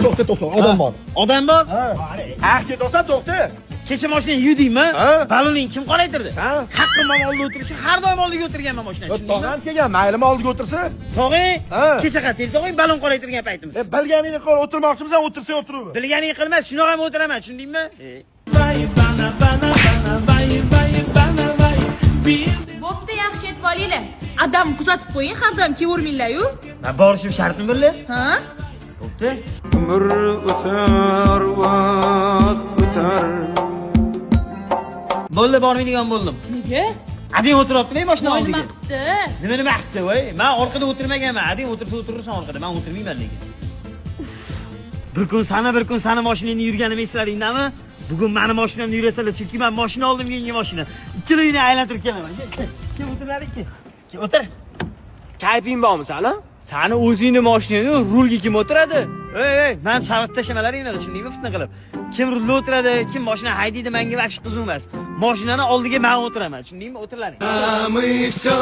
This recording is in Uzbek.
To'xta, odam bor. Odam bor? Ketasan, to'xta. Kecha mashinani yudingmi? Ha? Baloning kim qoraytirdi? Ha? Haqqim oldiga o'tirishi, har doim oldiga o'tirganman mashinani. Tog'am kelgan, maylimi oldiga o'tirsa. Tog'ing, Ha. kecha qatil tog'ing balon qoraytirgan paytimiz. Bilganingni qil, o'tirmoqchimisan, o'tirsa o'tiraver. Bilganing qilmas, shunaqa ham o'tiraman, tushundingmi? Bo'pti, yaxshi yetib olinglar. Adam kuzatib qo'ying, har doim kelavermanglar-yu. Men borishim shartmi birli? Ha? Bo'pti. Ömür öter, vaqt öter. Bo'ldi, bormaydigan bo'ldim. Nega? Ading o'tiribdi-ku mashina Nima oldiga. qilibdi? Nima qilibdi, voy? Men orqada o'tirmaganman. Ading o'tirsa o'tirirsan orqada, men o'tirmayman lekin. Bir kun sani mashinangni yurganimni esladingmi? Bugun meni mashinamni yurasalar, chunki men mashina oldim, yangi mashina. Ichiligini aylantirib kelaman. Kim o'tiradi-ki? Kim o'tir? Kayfing bormi sani? Sani o'zingni mashinangni rulga kim o'tiradi? Ey, men chalg'ib tashamalaringni, tushundingmi fitna qilib? Kim rulga o'tiradi, kim mashina haydaydi, menga vaqt qiziq emas. Mashinani oldiga men o'tiraman, tushundingmi? O'tirlaring. Мы все